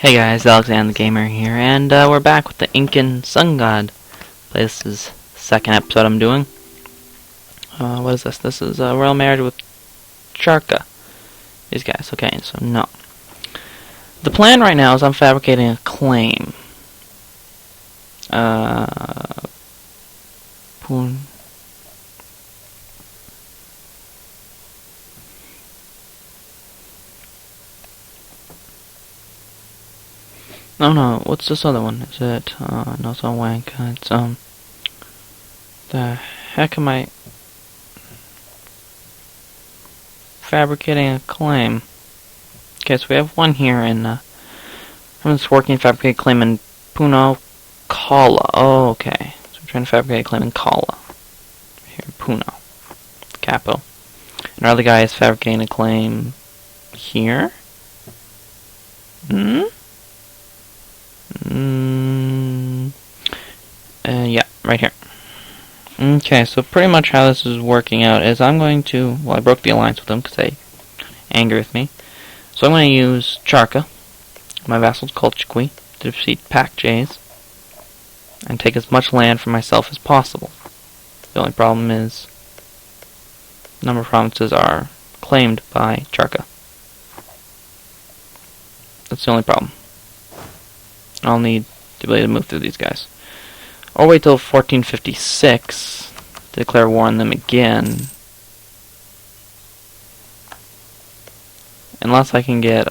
Hey guys, Alexander the Gamer here, and we're back with the Incan Sun God. This is the second episode I'm doing. What is this? This is Royal Marriage with Charka. These guys, okay, so no. The plan right now is I'm fabricating a claim. No, what's this other one? Is it, no, it's on wank. It's, the heck am I fabricating a claim? Okay, so we have one here in, I'm just working to fabricate a claim in Puno, Kala. Oh, okay. So I'm trying to fabricate a claim in Kala. Here in Puno, the capital. And our other guy is fabricating a claim here? Yeah, right here. Okay, so pretty much how this is working out is I'm going to, well, I broke the alliance with them because they angry with me. So I'm going to use Charka, my vassal's Kolchikwi, to defeat Pack Jays and take as much land for myself as possible. The only problem is a number of provinces are claimed by Charka. That's the only problem. I'll need the ability to move through these guys. Or wait till 1456 to declare war on them again. Unless I can get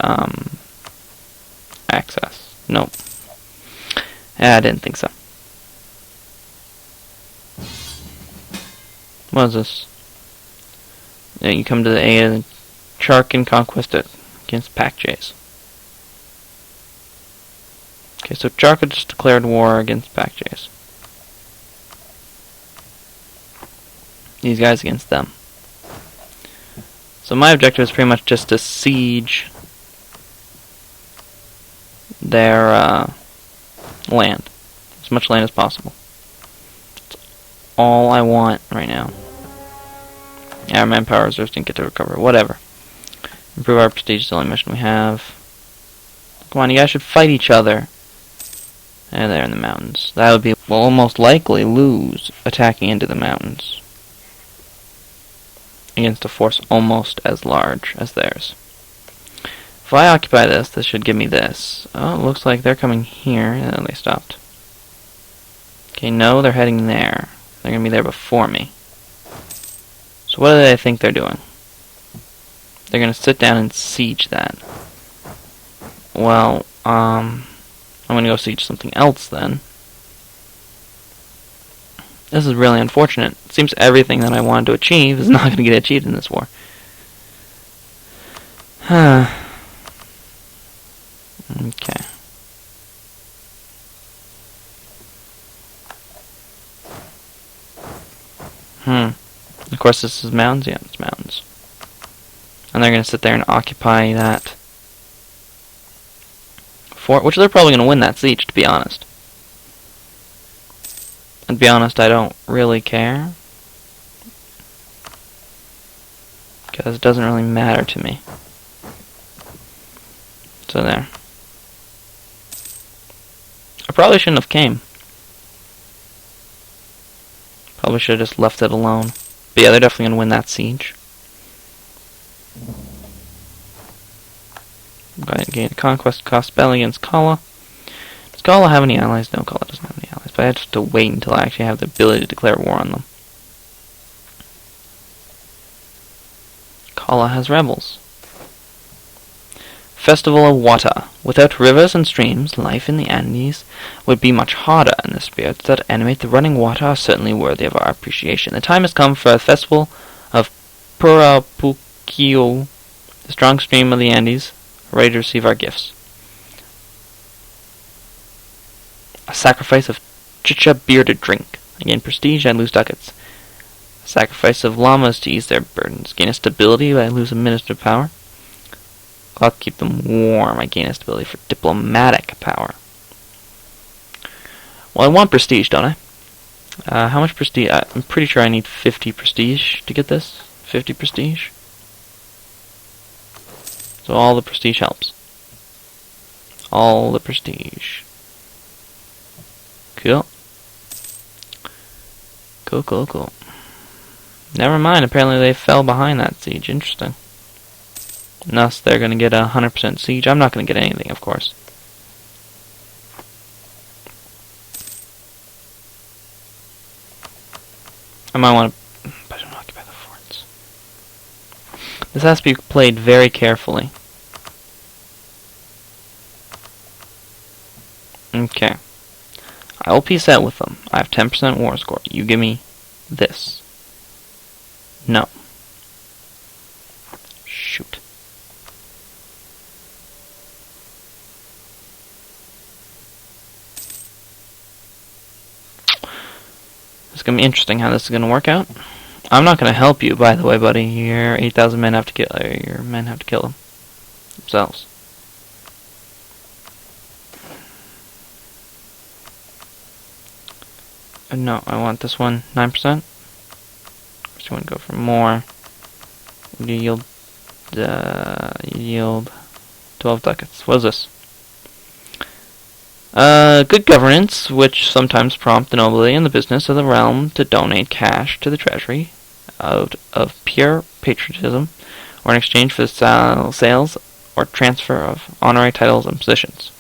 access. Nope. I didn't think so. What is this? Yeah, you come to the aid of the Charkan conquest against Pack Jays. Okay, so Charka just declared war against Pack Jays. These guys against them. So my objective is pretty much just to siege their land. As much land as possible. That's all I want right now. Our manpower reserves didn't get to recover. Whatever. Improve our prestige is the only mission we have. Come on, you guys should fight each other. And they're in the mountains. That would be, well, almost likely lose attacking into the mountains against a force almost as large as theirs. If I occupy this, this should give me this. Oh, it looks like they're coming here. No, they stopped. Okay, no, they're heading there. They're going to be there before me. So what do they think they're doing? They're going to sit down and siege that. Well, I'm going to go siege something else then. This is really unfortunate. It seems everything that I wanted to achieve is not going to get achieved in this war. Okay. Of course this is mountains? Yeah, it's mountains. And they're going to sit there and occupy that fort, which they're probably going to win that siege, to be honest. And to be honest, I don't really care. Because it doesn't really matter to me. So there. I probably shouldn't have came. Probably should have just left it alone. But yeah, they're definitely going to win that siege. Go ahead and gain a conquest cost battle against Kala. Does Kala have any allies? No, Kala doesn't have any allies. But I have to wait until I actually have the ability to declare war on them. Kala has rebels. Festival of Wata. Without rivers and streams, life in the Andes would be much harder, and the spirits that animate the running water are certainly worthy of our appreciation. The time has come for a festival of Purapuquio, the strong stream of the Andes, ready to receive our gifts. A sacrifice of chicha beer to drink. I gain prestige, I lose ducats. A sacrifice of llamas to ease their burdens. Gain a stability, I lose administrative power. I'll keep them warm. I gain a stability for diplomatic power. Well, I want prestige, don't I? How much prestige? I'm pretty sure I need 50 prestige to get this. 50 prestige. So all the prestige helps. All the prestige. Cool. Cool, cool, cool. Never mind, apparently they fell behind that siege. Interesting. Thus, they're going to get 100% siege. I'm not going to get anything, of course. I might want to... But I don't occupy the forts. This has to be played very carefully. Okay. I will peace out with them. I have 10% war score. You give me this. No. Shoot. It's gonna be interesting how this is gonna work out. I'm not gonna help you, by the way, buddy. Your 8,000 men have to kill. Your men have to kill them themselves. No, I want this one 9%. Just want to go for more. Yield 12 ducats. What is this? Good governance, which sometimes prompt the nobility in the business of the realm to donate cash to the treasury out of pure patriotism, or in exchange for the sales or transfer of honorary titles and positions.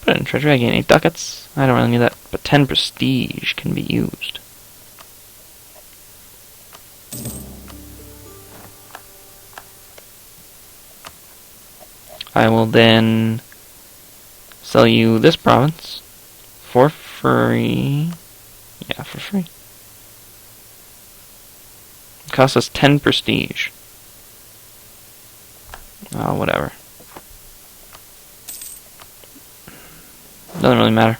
Put it in treasury, I gain 8 ducats. I don't really need that, but 10 prestige can be used. I will then sell you this province for free. Yeah, for free. It costs us 10 prestige. Oh, whatever. Doesn't really matter.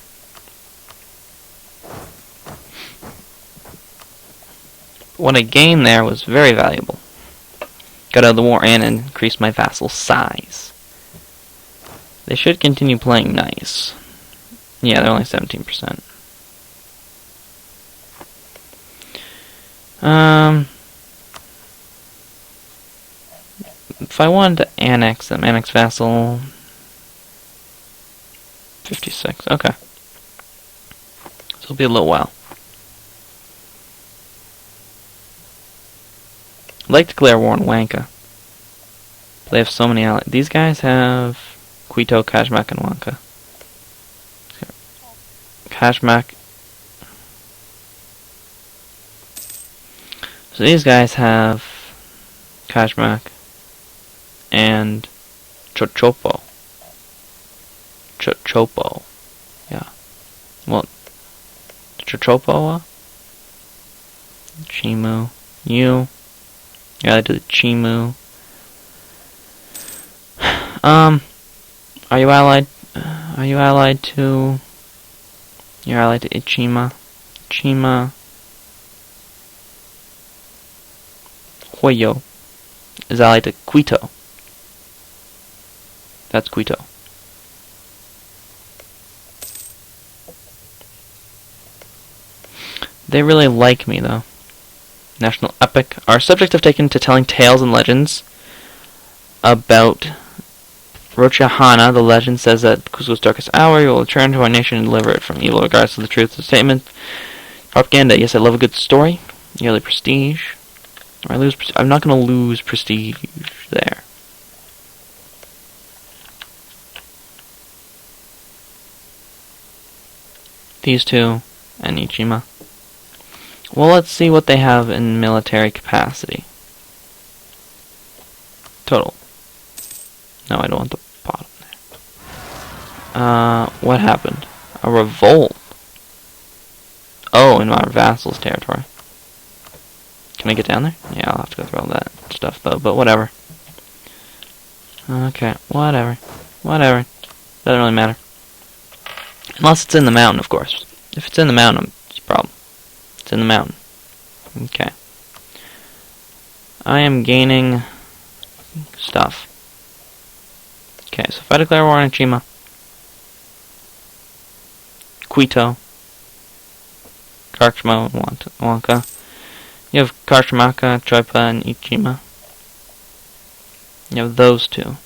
What I gained there was very valuable. Got out of the war and increased my vassal size. They should continue playing nice. Yeah, they're only 17%. If I wanted to annex them, annex vassal 56, okay. So it'll be a little while. I'd like to declare war on Wanka. They have so many allies. These guys have Quito, Kashmak, and Wanka. Kashmak. So these guys have Kashmak and Chochopo. Chochopo. Yeah. Well, Chochopo. Chimu. You're allied to the Chimu. Are you allied? Are you allied to? You're allied to Ichima. Ichima. Hoyo is allied to Quito. That's Quito. They really like me, though. National epic. Our subjects have taken to telling tales and legends about Rochahana. The legend says that Cusco's darkest hour, you will return to our nation and deliver it from evil, regardless of the truth of the statement. Propaganda. Yes, I love a good story. Yearly prestige. I lose. I'm not going to lose prestige there. These two and Ichima. Well, let's see what they have in military capacity. Total. No, I don't want the bottom there. What happened? A revolt. Oh, in our vassal's territory. Can I get down there? Yeah, I'll have to go through all that stuff, though, but whatever. Okay, whatever. Whatever. Doesn't really matter. Unless it's in the mountain, of course. If it's in the mountain, it's a problem. It's in the mountain. Okay. I am gaining stuff. Okay, so if I declare war on Ichima, Quito, Karchma, and Wanka. You have Karchmaka, Choipa, and Ichima. You have those two.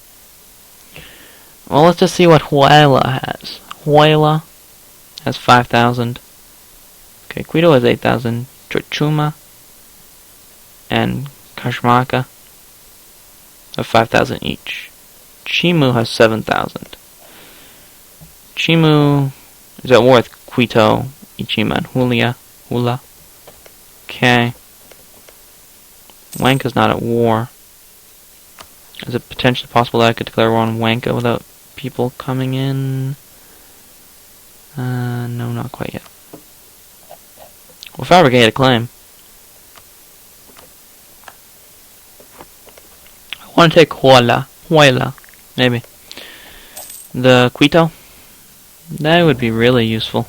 Well, let's just see what Huayla has. Huayla has 5,000. Okay, Quito has 8,000. Chochuma and Cajamarca have 5,000 each. Chimu has 7,000. Chimu is at war with Quito, Ichima, and Hula. Okay. Huanca's not at war. Is it potentially possible that I could declare war on Huanca without people coming in? No, not quite yet. We'll fabricate a claim. I want to take Huayla, maybe. The Quito? That would be really useful.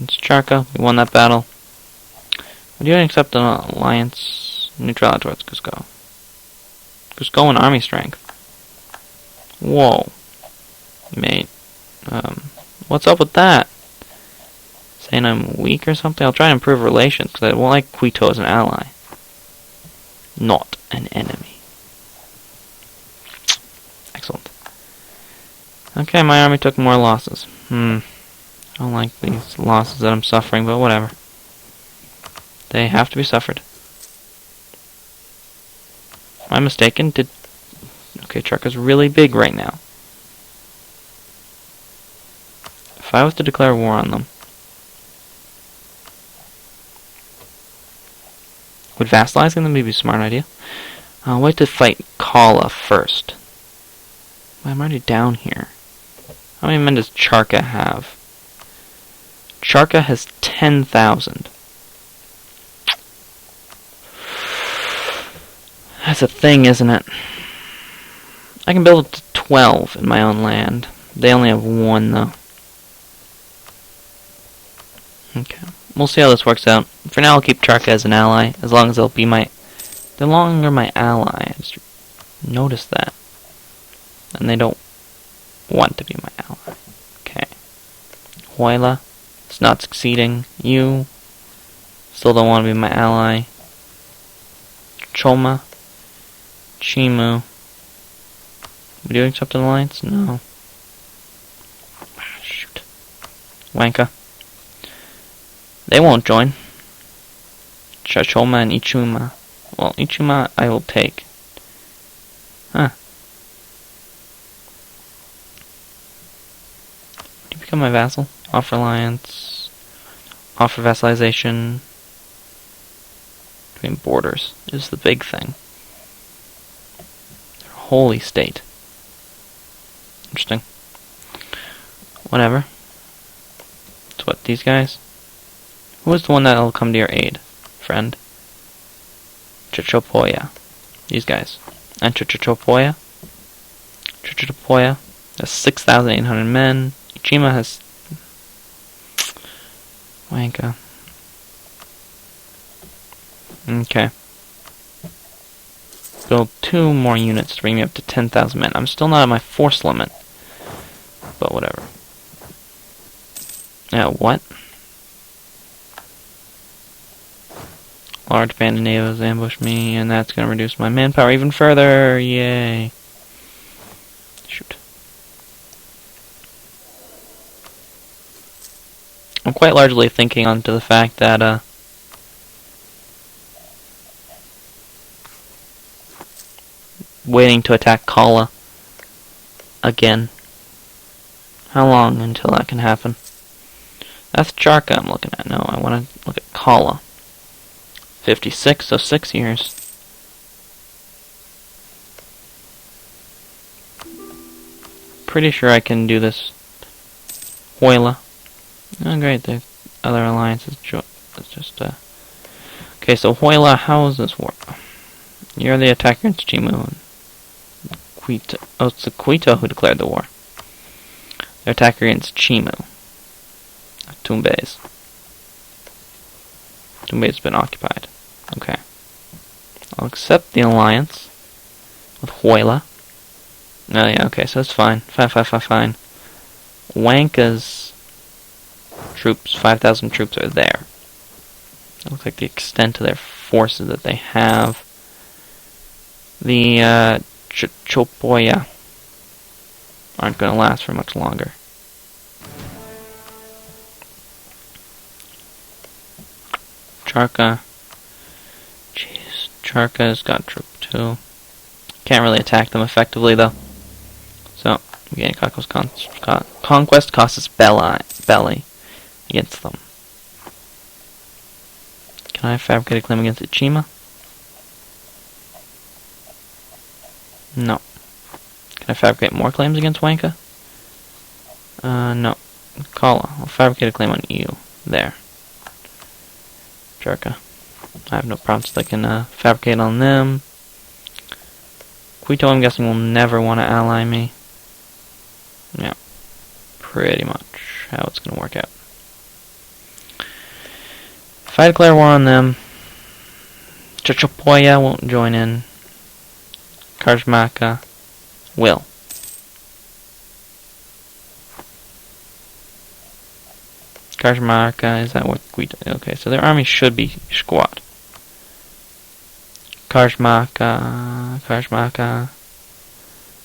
It's Charca. We won that battle. Would you accept an alliance? Neutrality towards Cusco. Cusco and army strength. Whoa. Mate. What's up with that? Saying I'm weak or something? I'll try and improve relations, because I won't like Quito as an ally. Not an enemy. Excellent. Okay, my army took more losses. I don't like these losses that I'm suffering, but whatever. They have to be suffered. Am I mistaken? Okay, Charca's really big right now. If I was to declare war on them, would vassalizing them be a smart idea? I'll wait to fight Kala first. I'm already down here. How many men does Charca have? Charca has 10,000. That's a thing, isn't it? I can build up to 12 in my own land. They only have 1, though. Okay. We'll see how this works out. For now, I'll keep Charca as an ally, as long as they'll be my... They're no longer my ally. I just noticed that. And they don't want to be my ally. Okay. Huayla. It's not succeeding. You still don't want to be my ally. Choma. Chimu. Would you accept an alliance? No. Shoot. Huanca. They won't join. Chachoma and Ichuma. Well, Ichuma I will take. Huh. Would you become my vassal? Offer alliance. Offer vassalization. Between borders is the big thing. Holy state. Interesting. Whatever. It's what, these guys? Who is the one that'll come to your aid, friend? Chichopoya. These guys. And Chichopoya. Chichopoya has 6,800 men. Ichima has... Huanca. Okay. Build 2 more units to bring me up to 10,000 men. I'm still not at my force limit. But whatever. What? Large band of natives ambush me, and that's going to reduce my manpower even further. Yay. Shoot. I'm quite largely thinking onto the fact that, waiting to attack Kala again. How long until that can happen? That's Charca I'm looking at. No, I want to look at Kala. 56, so 6 years. Pretty sure I can do this. Huayla. Oh great, the other alliance is just, Okay, so Huayla, how is this work? You're the attacker in Chimu. Quito. Oh, it's the Quito who declared the war. Their attacker against Chimu. Tumbes. Tumbes has been occupied. Okay. I'll accept the alliance with Huayla. Oh yeah, okay, so it's fine. Fine. Huanca's troops, 5,000 troops are there. It looks like the extent of their forces that they have. The Chopoya aren't going to last for much longer. Charka. Jeez, Charka's got troop too. Can't really attack them effectively though. So, again, Conquest costs us belly against them. Can I fabricate a claim against Ichima? No. Can I fabricate more claims against Wanka? No. Kala. I'll fabricate a claim on you. There. Jerka. I have no problems that I can fabricate on them. Quito, I'm guessing, will never want to ally me. Yeah. Pretty much how it's going to work out. If I declare war on them, Chachapoya won't join in. Karjmaka will. Karjmaka, is that what Quito? Okay, so their army should be squat. Karjmaka,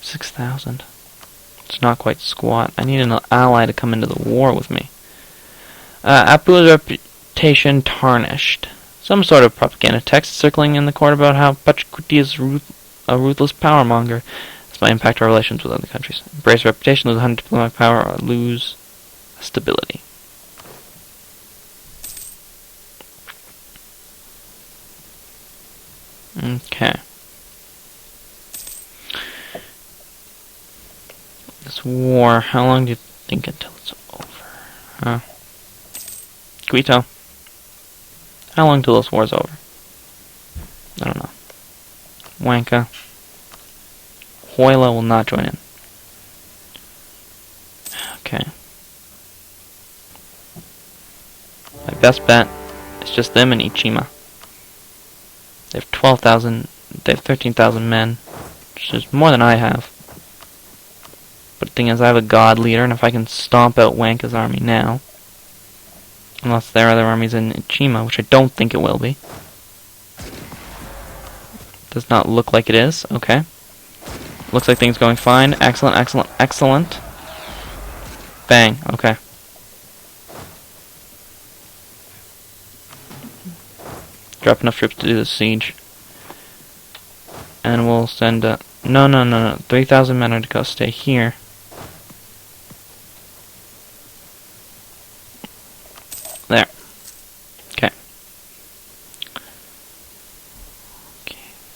6,000. It's not quite squat. I need an ally to come into the war with me. Apu's reputation tarnished. Some sort of propaganda text circling in the court about how Pachacuti is a ruthless power monger. This might impact our relations with other countries. Embrace reputation, lose 100 diplomatic power, or lose stability. Okay. This war, how long do you think until it's over? Quito. How long till this war's over? I don't know. Wanka. Hoyla will not join in. Okay. My best bet is just them and Ichima. They have 12,000, they have 13,000 men, which is more than I have. But the thing is, I have a god leader, and if I can stomp out Wanka's army now, unless there are other armies in Ichima, which I don't think it will be. Does not look like it is. Okay. Looks like things going fine. Excellent, excellent, excellent. Bang. Okay. Drop enough troops to do the siege. And we'll send no. 3,000 men are to go stay here. There. Okay.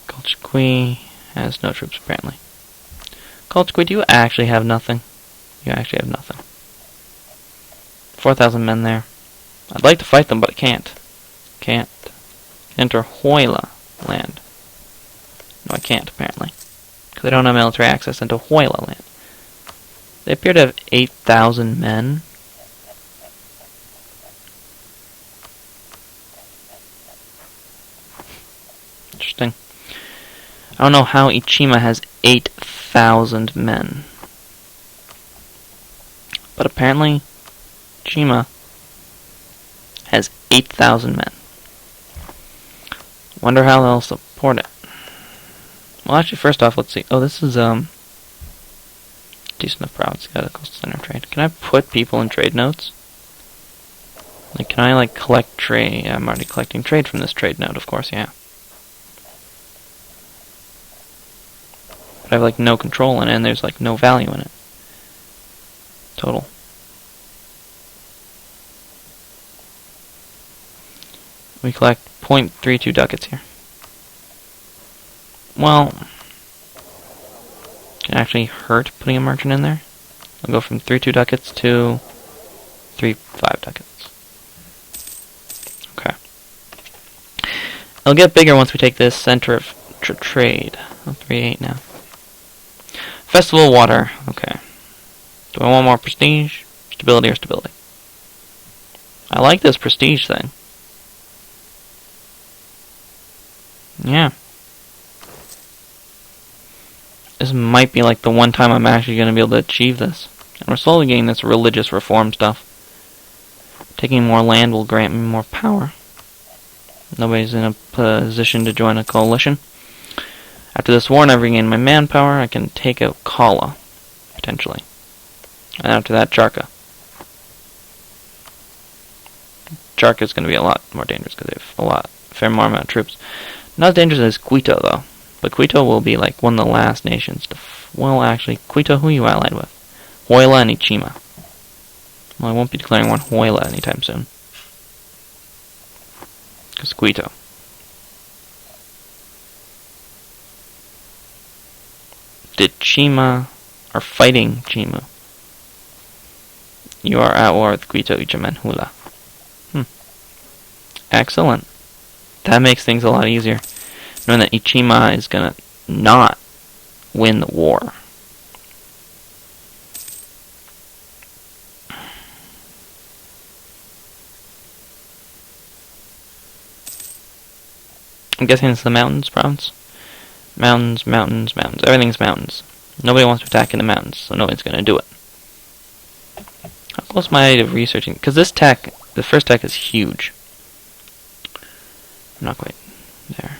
Kolchakwi has no troops apparently. Kolchakwi, do you actually have nothing? You actually have nothing. 4,000 men there. I'd like to fight them, but I can't. Can't. Enter Hoyla land. No, I can't, apparently. Because I don't have military access into Hoyla land. They appear to have 8,000 men. Interesting. I don't know how Ichima has 8,000 men. But apparently, Ichima has 8,000 men. Wonder how they'll support it. Well, actually, first off, let's see. Oh, this is, decent enough province. Got a coastal center of trade. Can I put people in trade notes? Like, can I, like, collect trade? I'm already collecting trade from this trade note, of course, yeah. But I have, like, no control in it, and there's, like, no value in it. Total. We collect 0.32 ducats here. Well, can actually hurt putting a merchant in there. I'll go from 3.2 ducats to 3.5 ducats. Okay. It'll get bigger once we take this center of trade. Oh, 3.8 now. Festival water. Okay. Do I want more prestige? Stability or stability? I like this prestige thing. Yeah. This might be like the one time I'm actually going to be able to achieve this. And we're slowly getting this religious reform stuff. Taking more land will grant me more power. Nobody's in a position to join a coalition. After this war and I regain my manpower, I can take out Kala. potentially. And after that, Charka. Charka is going to be a lot more dangerous because they have fair more amount of troops. Not as dangerous as Quito, though. But Quito will be like one of the last nations to... well, actually, Quito, who are you allied with? Huayla and Ichima. Well, I won't be declaring one Huayla anytime soon. Because Quito. The Chima are fighting Chimu. You are at war with Quito, Ichima, and Hula. Excellent. That makes things a lot easier. Knowing that Ichima is gonna not win the war. I'm guessing it's the mountains province. Mountains, mountains, mountains. Everything's mountains. Nobody wants to attack in the mountains, so nobody's gonna do it. How close am I to researching? Because this tech, the first tech is huge. I'm not quite there.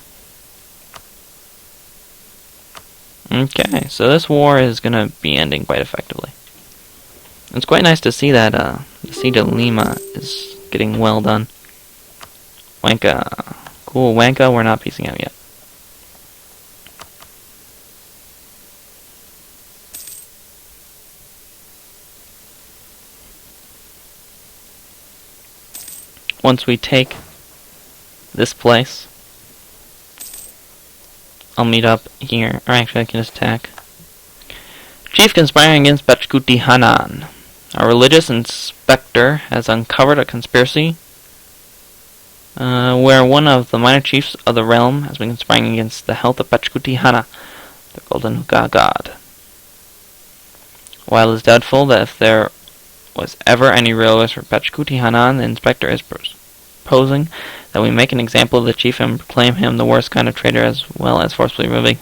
Okay, so this war is gonna be ending quite effectively. It's quite nice to see that the siege of Lima is getting well done. Wanka. Cool, Wanka, we're not piecing out yet. Once we take this place, I'll meet up here. Or actually, I can just attack. Chief conspiring against Pachacuti Hanan. Our religious inspector has uncovered a conspiracy where one of the minor chiefs of the realm has been conspiring against the health of Pachacuti Hana, the golden hookah god. While it is doubtful that if there was ever any real risk for Pachacuti Hanan, the inspector is proposing that we make an example of the chief and proclaim him the worst kind of traitor, as well as forcibly removing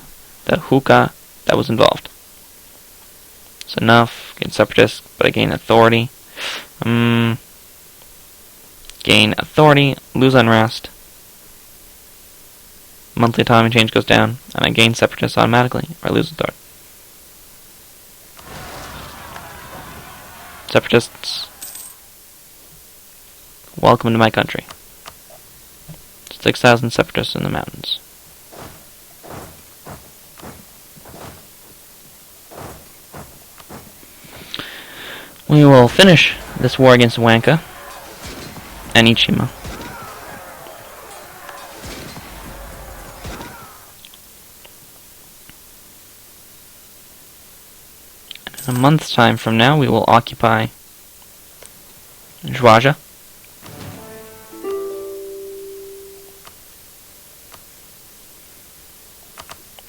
the hookah that was involved. It's enough. Gain separatists, but I gain authority. Gain authority, lose unrest. Monthly autonomy change goes down, and I gain separatists automatically, or I lose authority. Separatists, welcome to my country. 6,000 separatists in the mountains. We will finish this war against Wanka and Ichima. In a month's time from now, we will occupy Zhuaja.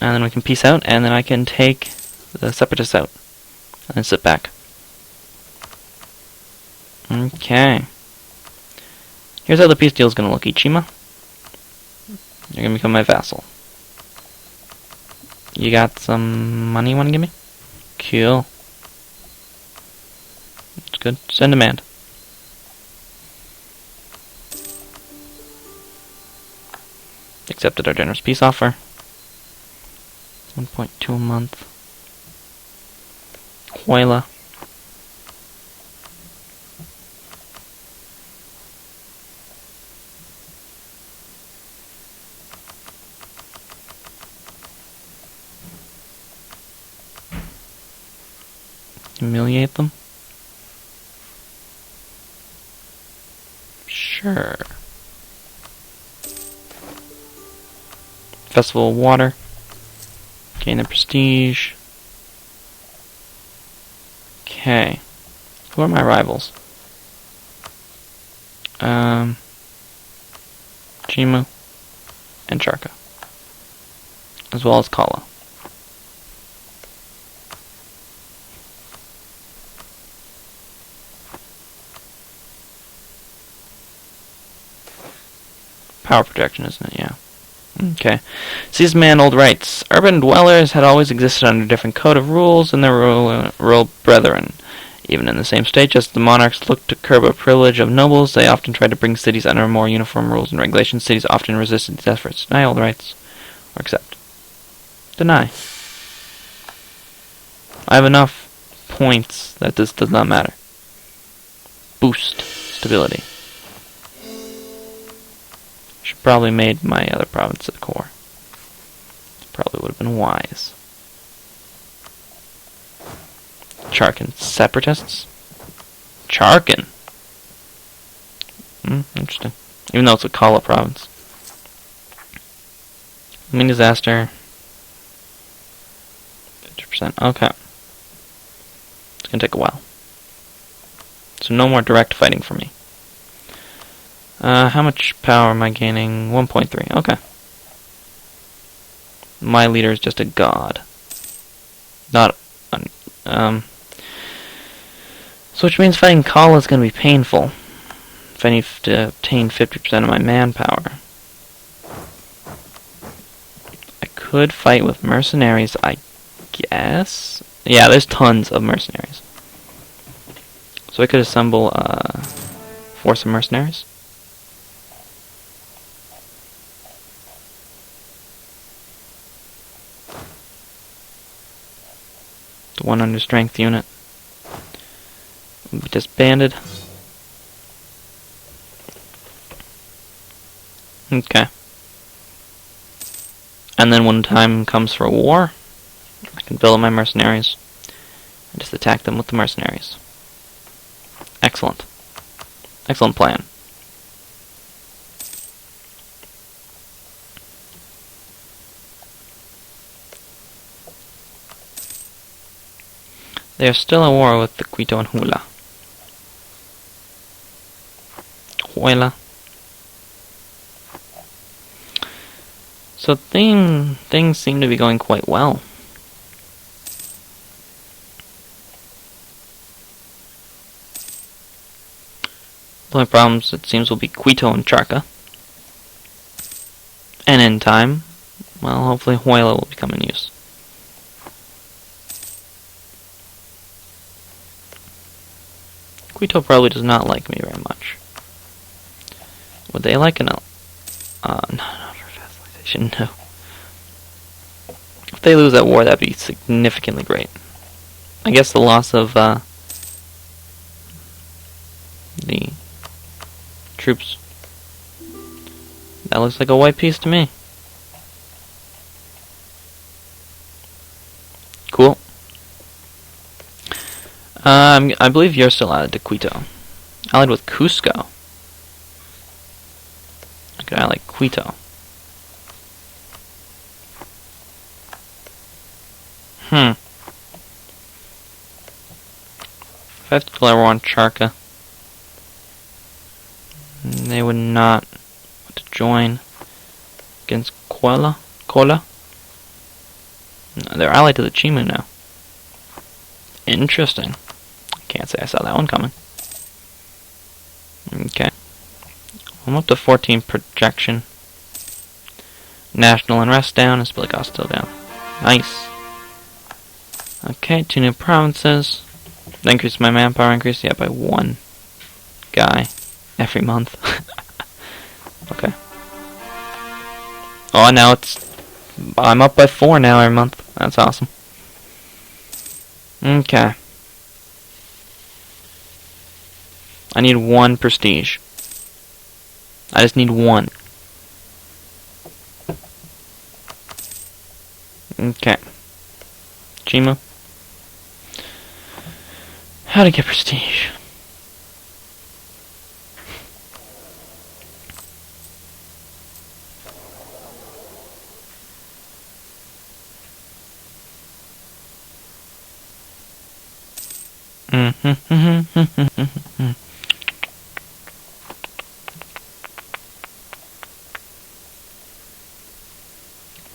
And then we can peace out, and then I can take the separatists out. And then sit back. Okay. Here's how the peace deal is going to look, Ichima. You're going to become my vassal. You got some money you want to give me? Cool. That's good. Send demand. Accepted our generous peace offer. 1.2 a month. Huayla. Humiliate them? Sure. Festival of Water. Gain the prestige. Okay. Who are my rivals? Chimu and Charka. As well as Kala. Power projection, isn't it? Yeah. Okay. Seized man old rights. Urban dwellers had always existed under a different code of rules than their rural brethren. Even in the same state, just as the monarchs looked to curb a privilege of nobles, they often tried to bring cities under more uniform rules and regulations. Cities often resisted these efforts. Deny old rights. Or accept. Deny. I have enough points that this does not matter. Boost stability. Should probably made my other province a core. Probably would have been wise. Charkin separatists. Charkin. Interesting. Even though it's a Kala province. Mean disaster. 50%. Okay. It's gonna take a while. So no more direct fighting for me. How much power am I gaining? 1.3. Okay. My leader is just a god. Not so which means fighting Kala is going to be painful. If I need to obtain 50% of my manpower. I could fight with mercenaries, I guess? Yeah, there's tons of mercenaries. So I could assemble a force of mercenaries. The one under strength unit will be disbanded. Okay. And then when time comes for a war, I can build up my mercenaries and just attack them with the mercenaries. Excellent. Excellent plan. They are still at war with the Quito and Hula. Huela. So things seem to be going quite well. The only problems, it seems, will be Quito and Charca. And in time, well, hopefully Huela will become in use. Quito probably does not like me very much. Would they like an... no, no. If they lose that war, that'd be significantly great. I guess the loss of the troops. That looks like a white piece to me. Cool. I believe you're still allied to Quito. Allied with Cusco. I could ally Quito. If I have to declare war on Charca, they would not want to join against Cola. No, they're allied to the Chimu now. Interesting. Can't say I saw that one coming. Okay. I'm up to 14 projection. National unrest down and Spiligost still down. Nice. Okay, 2 new provinces. Increase my manpower, increase, yeah, by 1 guy every month. Okay. Oh, now I'm up by 4 now every month. That's awesome. Okay. I need 1 prestige. I just need 1. Okay. Chimu. How to get prestige?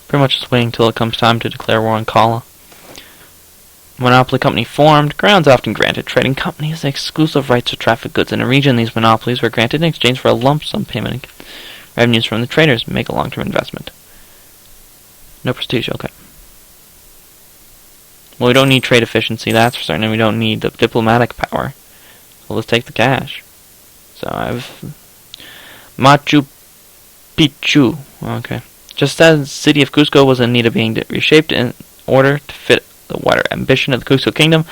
Pretty much just waiting till it comes time to declare war on Kala. Monopoly company formed. Grounds often granted trading companies exclusive rights to traffic goods in a region. These monopolies were granted in exchange for a lump sum payment. Revenues from the traders make a long-term investment. No prestige, okay. Well, we don't need trade efficiency, that's for certain, and we don't need the diplomatic power. So let's take the cash. So I've... Machu Picchu. Okay. Just as the city of Cusco was in need of being reshaped in order to fit the wider ambition of the Cusco Kingdom,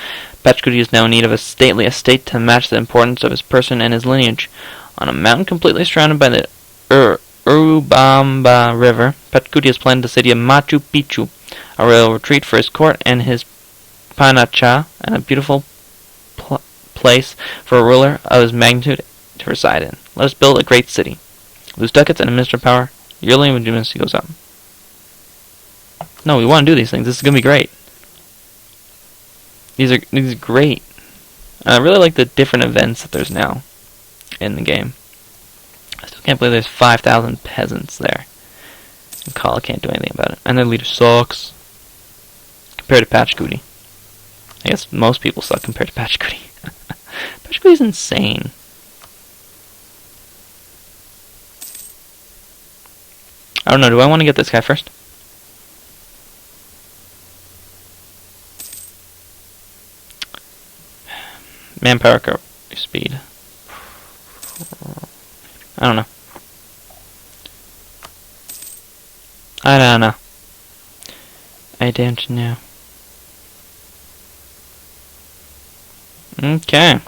Pachacuti is now in need of a stately estate to match the importance of his person and his lineage. On a mountain completely surrounded by the Urubamba River, Pachacuti has planned the city of Machu Picchu, a royal retreat for his court and his panacha, and a beautiful place for a ruler of his magnitude to reside in. Let us build a great city. Lose ducats and administer power. Yearly legitimacy goes up. No, we want to do these things. This is going to be great. These are great. I really like the different events that there's now in the game. I still can't believe there's 5,000 peasants there. And Kala can't do anything about it. And their leader sucks. Compared to Pachacuti. I guess most people suck compared to Pachacuti. Pachacuti's insane. I don't know, do I want to get this guy first? Manpower speed. I don't know. I don't know. I don't know. Okay.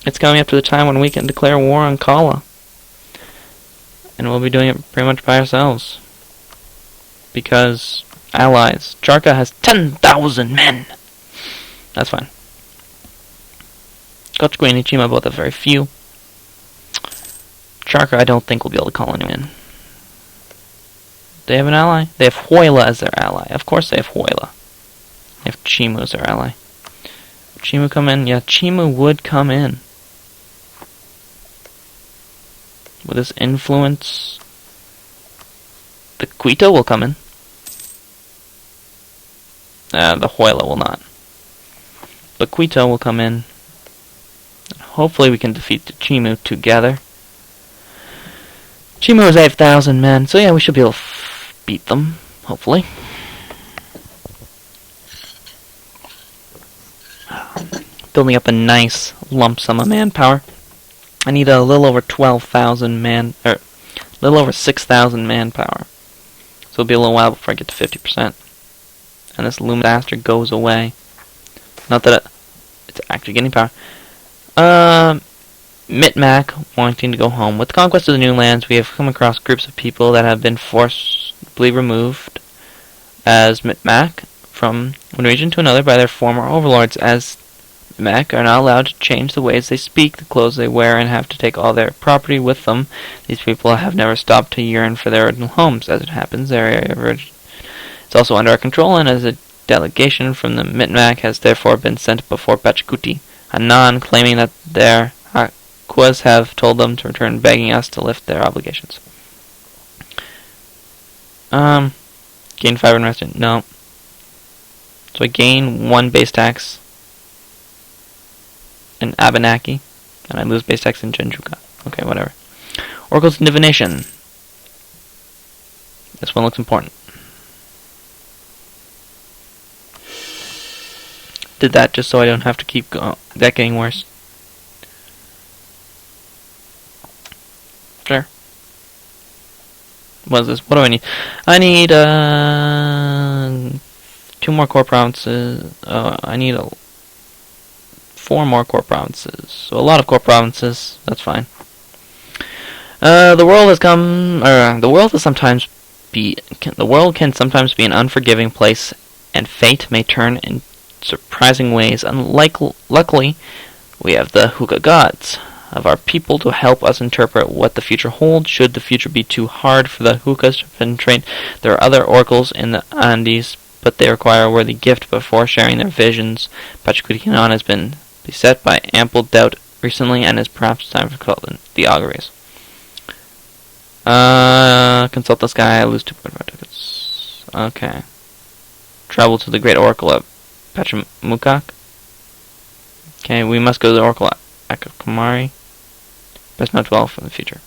It's coming up to the time when we can declare war on Kala. And we'll be doing it pretty much by ourselves. Because allies. Charka has 10,000 men. That's fine. Kochukwu and Ichima both have very few. Charka I don't think will be able to call anyone in. They have an ally? They have Huayla as their ally. Of course they have Huayla. They have Chimu as their ally. Would Chimu come in? Yeah, Chimu would come in. With his influence, the Quito will come in. The Huayla will not. But Quito will come in. Hopefully we can defeat the Chimu together. Chimu has 8,000 men, so yeah, we should be able to beat them, hopefully. Building up a nice lump sum of manpower. I need a little over 12,000 a little over 6,000 manpower. So it'll be a little while before I get to 50%. And this Lumidaster goes away. Not that it's actually getting power. Mitmac wanting to go home. With the conquest of the new lands, we have come across groups of people that have been forcibly removed as Mitmac from one region to another by their former overlords, as Mitmac are not allowed to change the ways they speak, the clothes they wear, and have to take all their property with them. These people have never stopped to yearn for their original homes. As it happens, their area of origin is also under our control, and as a delegation from the Mitmac has therefore been sent before Pachacuti, Anan, claiming that their Hakuas have told them to return, begging us to lift their obligations. Gain 5 in resident. No. So I gain 1 base tax in Abenaki, and I lose base tax in Genjuka. Okay, whatever. Oracles and Divination. This one looks important. Did that just so I don't have to keep that getting worse. Sure. What is this? What do I need? I need 2 more core provinces. I need 4 more core provinces. So a lot of core provinces. That's fine. The world can sometimes be an unforgiving place, and fate may turn in surprising ways. Luckily, we have the Hookah gods of our people to help us interpret what the future holds. Should the future be too hard for the Hookahs to penetrate, there are other oracles in the Andes, but they require a worthy gift before sharing their visions. Pachacuti has been beset by ample doubt recently, and is perhaps time to consult the auguries. Consult this guy, I lose 2.5 tickets. Okay. Travel to the Great Oracle at Pachamukak. Okay, we must go to the Oracle at Akakamari. Best note 12 for the future.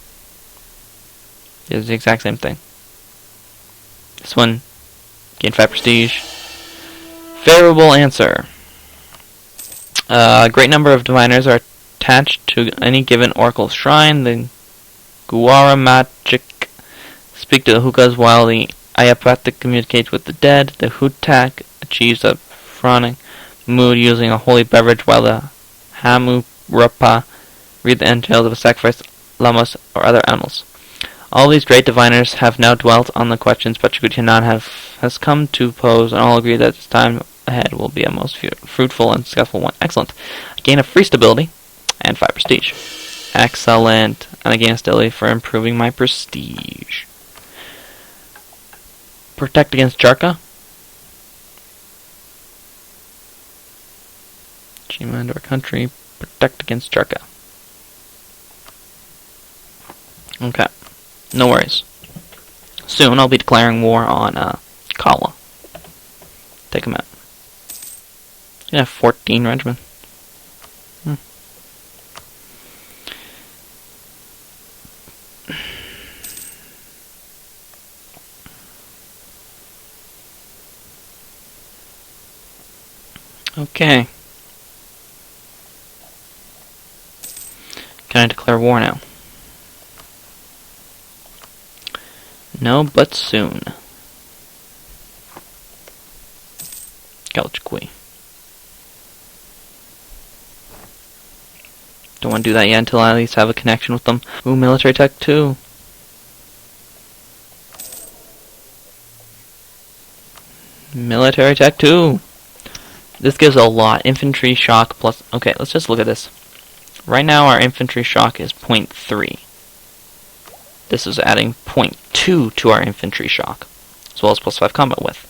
It's the exact same thing. This one, gain 5 prestige. Favorable answer. A great number of diviners are attached to any given Oracle shrine. The Guara magic speak to the Hookahs while the Ayapatic communicates with the dead. The Hutak achieves a chronic mood using a holy beverage while the Hamurapa read the entails of a sacrifice, llamas, or other animals. All these great diviners have now dwelt on the questions Pachacuti has come to pose, and all agree that this time ahead will be a most fruitful and successful one. Excellent. I gain a free stability and 5 prestige. Excellent. And I gain a stability for improving my prestige. Protect against Jarka. Chima into our country. Protect against Jarka. Okay. No worries. Soon I'll be declaring war on Kala. Take him out. Yeah, 14 regiment. Okay. Can I declare war now? No, but soon. Galchqui. Don't want to do that yet until I at least have a connection with them. Ooh, military tech 2. Military tech 2. This gives a lot. Infantry shock plus... Okay, let's just look at this. Right now our infantry shock is 0.3. This is adding 0.2 to our infantry shock, as well as plus 5 combat width.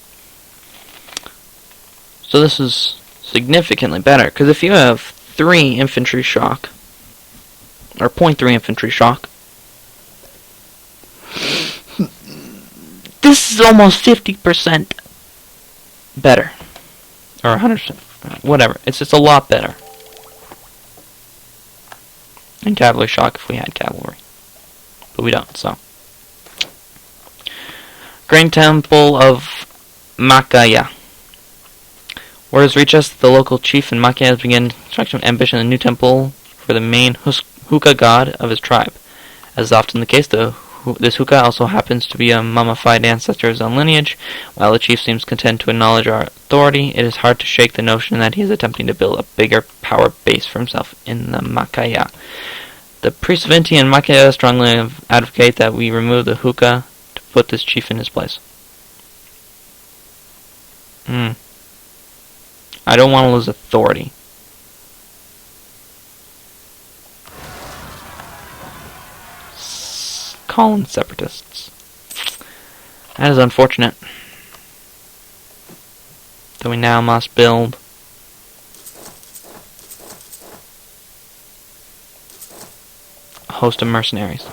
So this is significantly better, because if you have 3 infantry shock, or 0.3 infantry shock, this is almost 50% better. Or 100%, whatever. It's just a lot better. And cavalry shock if we had cavalry. But we don't, so. Grand Temple of Makaya. Word has reached us that the local chief in Makaya has begun construction of ambition in a new temple for the main hookah god of his tribe. As is often the case, this hookah also happens to be a mummified ancestor of his own lineage. While the chief seems content to acknowledge our authority, it is hard to shake the notion that he is attempting to build a bigger power base for himself in the Makaya. The priests of Inti and Makaya strongly advocate that we remove the hookah to put this chief in his place. I don't want to lose authority. Calling separatists. That is unfortunate. So we now must build a host of mercenaries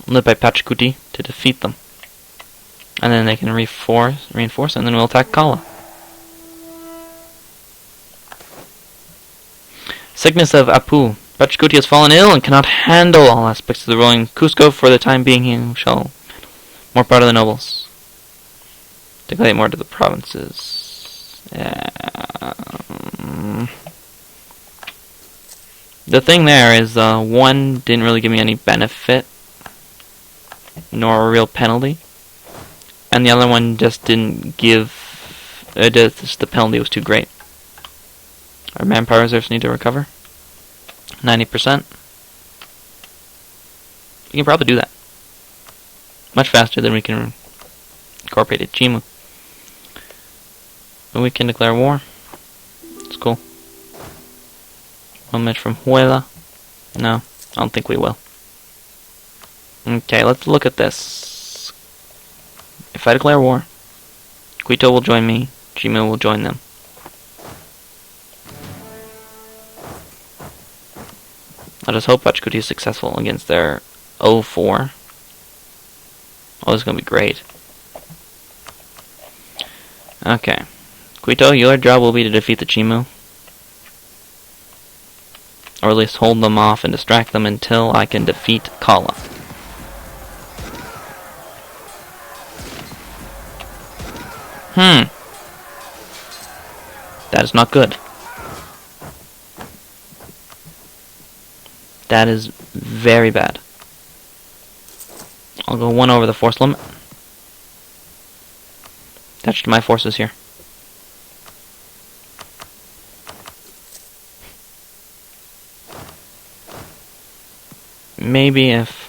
led by Pachacuti to defeat them. And then they can reinforce, and then we'll attack Kala. Sickness of Apu. Pachacuti has fallen ill and cannot handle all aspects of the ruling Cusco for the time being. He shall more part of the nobles. Declare more to the provinces. The thing there is, one didn't really give me any benefit, nor a real penalty. And the other one just didn't give... the penalty was too great. Our manpower reserves need to recover. 90%. We can probably do that. Much faster than we can incorporate at Chimu. But we can declare war. It's cool. 1 minute from Huela. No, I don't think we will. Okay, let's look at this. If I declare war, Quito will join me, Chimu will join them. Let us hope Pachacuti is successful against their 0-4. Oh, this is going to be great. Okay. Quito, your job will be to defeat the Chimu. Or at least hold them off and distract them until I can defeat Kala. That is not good. That is very bad. I'll go 1 over the force limit. attached to my forces here. Maybe if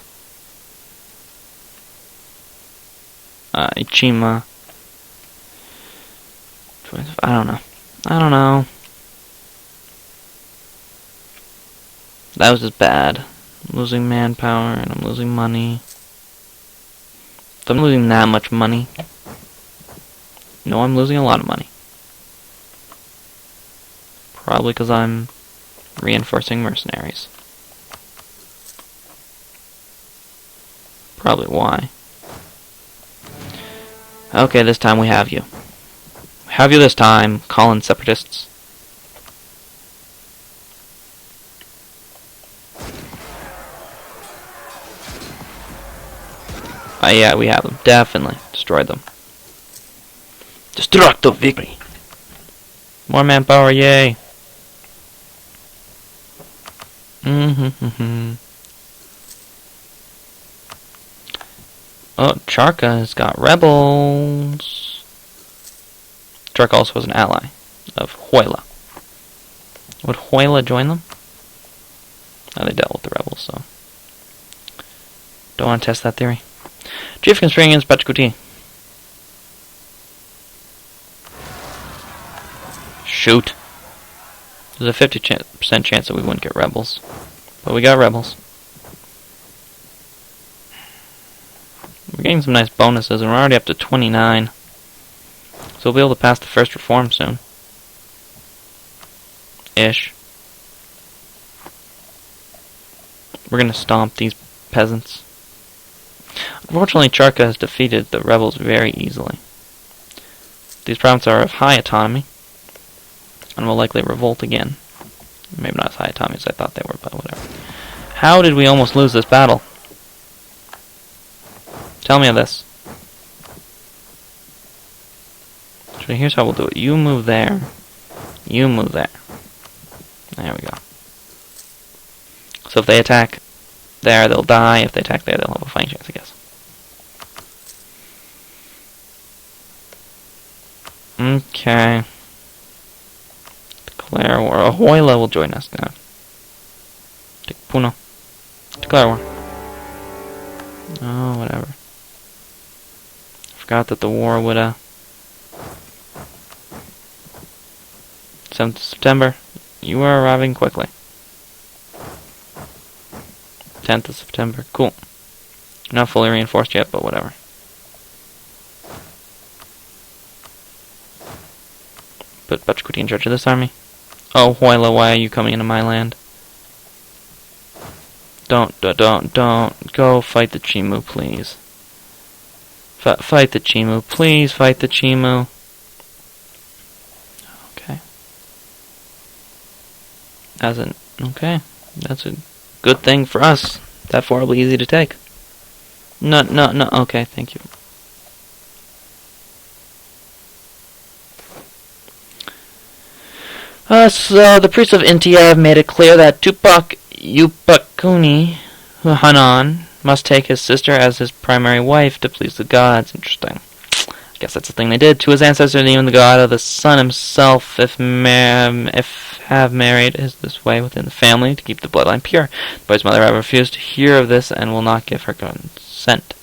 Ichima, I don't know. That was just bad. I'm losing manpower and I'm losing money. So I'm losing that much money. No, I'm losing a lot of money. Probably because I'm reinforcing mercenaries. Probably why. Okay, this time we have you. We have you this time, Colin separatists. Yeah, we have them. Definitely destroyed them. Destructive victory. More manpower, yay. Oh, Charka has got rebels. Charka also was an ally of Hoyla. Would Hoyla join them? Oh, they dealt with the rebels, so don't want to test that theory. Chief conspiring against Pachacuti. Shoot. There's a 50% chance that we wouldn't get rebels. But we got rebels. We're getting some nice bonuses, and we're already up to 29. So we'll be able to pass the first reform soon. Ish. We're gonna stomp these peasants. Unfortunately, Charka has defeated the rebels very easily. These provinces are of high autonomy, and will likely revolt again. Maybe not as high autonomy as I thought they were, but whatever. How did we almost lose this battle? Tell me of this. Actually, here's how we'll do it. You move there. You move there. There we go. So if they attack there, they'll die. If they attack there, they'll have a fighting chance, I guess. Okay. Declare war. Ahoyla will join us now. Take Puno. Declare war. Oh, whatever. Forgot that the war would, 7th of September. You are arriving quickly. 10th of September. Cool. Not fully reinforced yet, but whatever. Put Pachacuti in charge of this army. Oh, Hoyla, why are you coming into my land? Don't. Go fight the Chimu, please. Fight the Chimu. Please fight the Chimu. Okay. Okay. That's a good thing for us. That far will be easy to take. No. Okay, thank you. So the priests of Intia have made it clear that Tupac Yupakuni Hanan must take his sister as his primary wife to please the gods. Interesting. I guess that's the thing they did. To his ancestors, even the god of the sun himself, if have married, is this way within the family to keep the bloodline pure. The boy's mother have refused to hear of this and will not give her consent.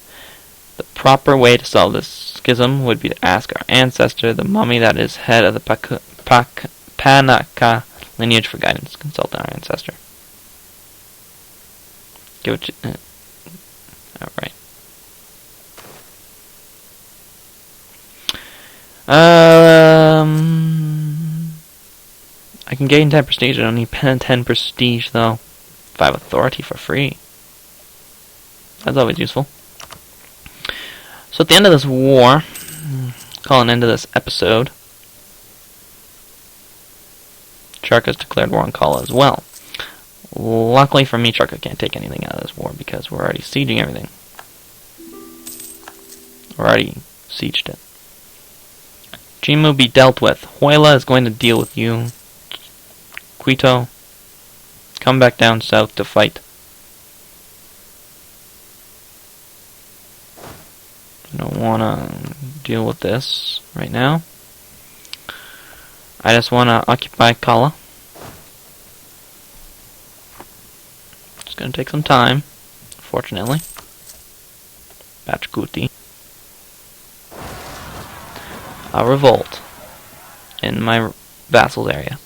The proper way to solve this schism would be to ask our ancestor, the mummy that is head of the Panaka lineage, for guidance. Consult our ancestor. Give it. Alright. I can gain 10 prestige. I don't need 10 prestige though. 5 authority for free. That's always useful. So at the end of this war, call an end to this episode. Charka's declared war on Kala as well. Luckily for me, Charka can't take anything out of this war because we're already sieging everything. We're already sieged it. Jimu be dealt with. Hoyla is going to deal with you. Quito, come back down south to fight. I don't want to deal with this right now. I just want to occupy Kala. It's going to take some time, fortunately. Bachkuti. I'll revolt in my vassal's area.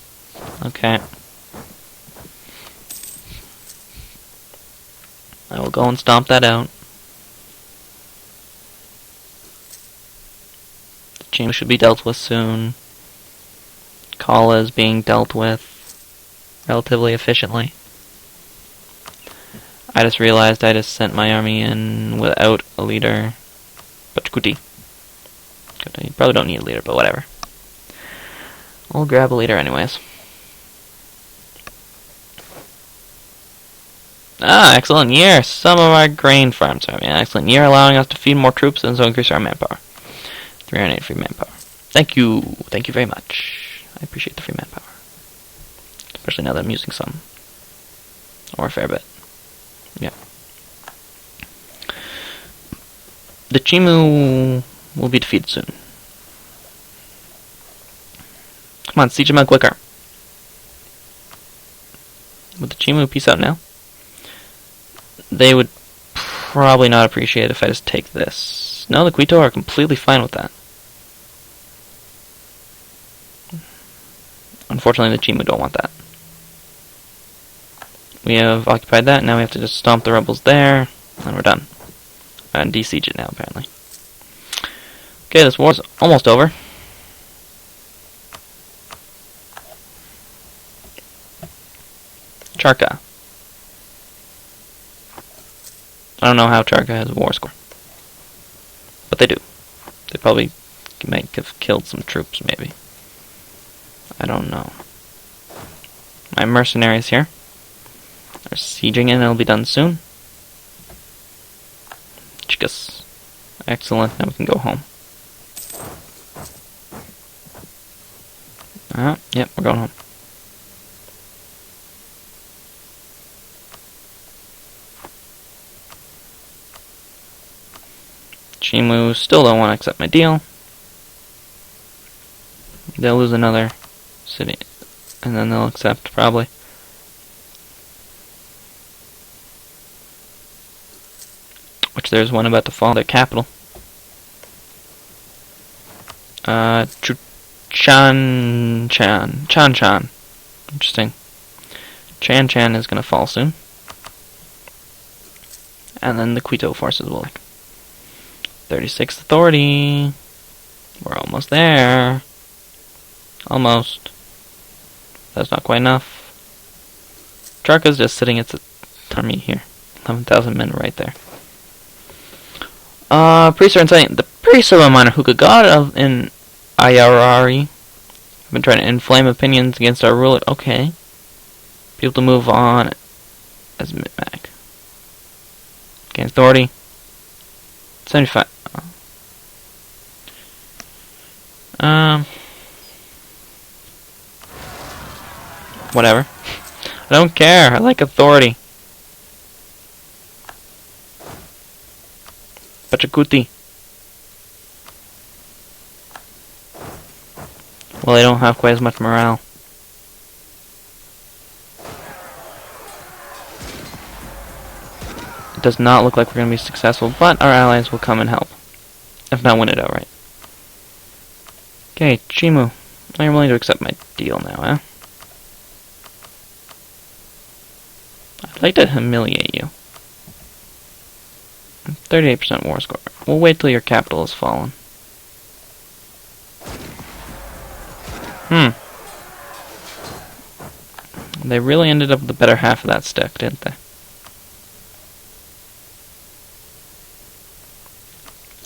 Okay. I will go and stomp that out. The Chimu should be dealt with soon. Kala is being dealt with relatively efficiently. I just realized I just sent my army in without a leader. Bachkuti. You probably don't need a leader, but whatever. I'll grab a leader anyways. Ah, excellent year! Some of our grain farms are having an excellent year, allowing us to feed more troops and so increase our manpower. 308 free manpower. Thank you! Thank you very much. I appreciate the free manpower. Especially now that I'm using some. Or a fair bit. Yeah. The Chimu will be defeated soon. Come on, siege them out quicker. Would the Chimu peace out now? They would probably not appreciate it if I just take this. No, the Quito are completely fine with that. Unfortunately, the Chimu don't want that. We have occupied that, now we have to just stomp the rebels there, and we're done. And de-siege it now, apparently. Okay, this war's almost over. Charka. I don't know how Charka has a war score. But they do. They probably might have killed some troops, maybe. I don't know. My mercenaries here are sieging it, and it'll be done soon. Chicas. Excellent, now we can go home. Yep, we're going home. Chimu still don't want to accept my deal. They'll lose another city, and then they'll accept, probably. Which there's one about to fall, their capital. Chan. Interesting. Chan is gonna fall soon. And then the Quito forces will. 36th authority. We're almost there. Almost. That's not quite enough. Charka's just sitting its army here. 11,000 men right there. Priests are insane. The priests of a minor hookah god in Ayarari have been trying to inflame opinions against our ruler. Okay. People to move on as Mid-Mag. Gain authority. 75. Whatever. I don't care. I like authority. Pachacuti. Well, they don't have quite as much morale. It does not look like we're going to be successful, but our allies will come and help. If not, win it outright. Okay, Chimu. Are you willing to accept my deal now, eh? I'd like to humiliate you. 38% war score. We'll wait till your capital has fallen. They really ended up with the better half of that stick, didn't they?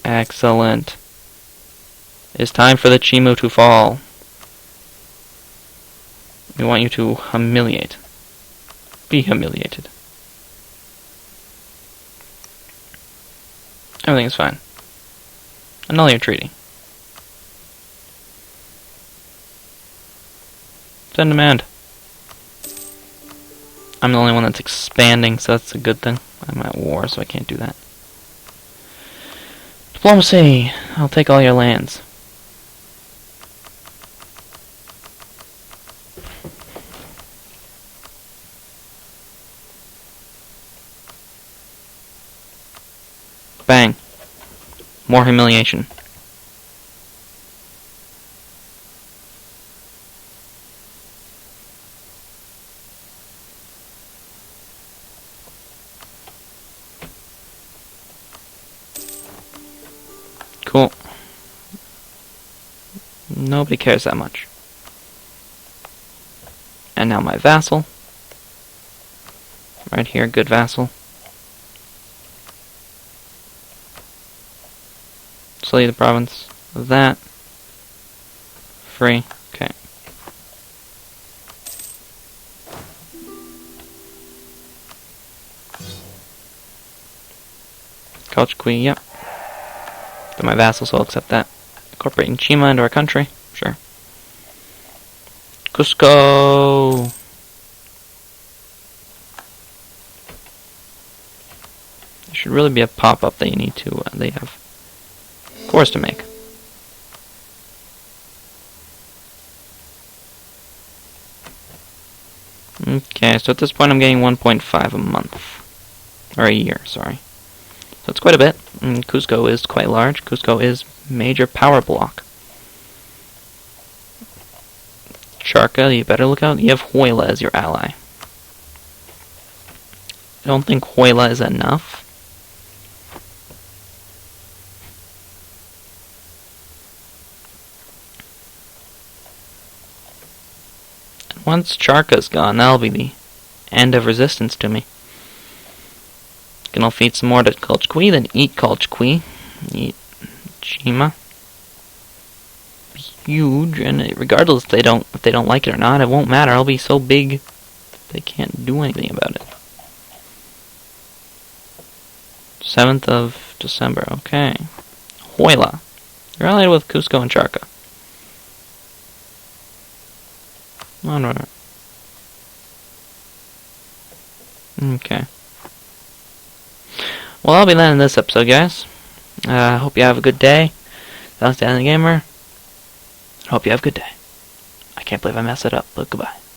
Excellent. It's time for the Chimu to fall. We want you to humiliate. Be humiliated. Everything is fine. Annul your treaty. Send demand. I'm the only one that's expanding, so that's a good thing. I'm at war, so I can't do that. Diplomacy! I'll take all your lands. Bang. More humiliation. Cool. Nobody cares that much. And now my vassal. Right here, good vassal. Slay the province of that. Free. Okay. Kolchaqui, yep. But my vassals will accept that. Incorporating Chima into our country? Sure. Cusco! There should really be a pop-up that you need to, they have cores to make. Okay, so at this point I'm getting 1.5 a month. Or a year, sorry. So it's quite a bit. And Cusco is quite large. Cusco is major power block. Charca, you better look out. You have Huila as your ally. I don't think Huila is enough. Once Charca's gone, that'll be the end of resistance to me. Gonna feed some more to Kolchaqui, then eat Kolchaqui. Eat Chima. Huge, and regardless if they don't like it or not, it won't matter. I'll be so big they can't do anything about it. 7th of December, okay. Huila. You're allied with Cusco and Charca. Come on. Okay. Well, I'll be landing this episode, guys. Hope you have a good day. That was the Gammer. Hope you have a good day. I can't believe I messed it up, but goodbye.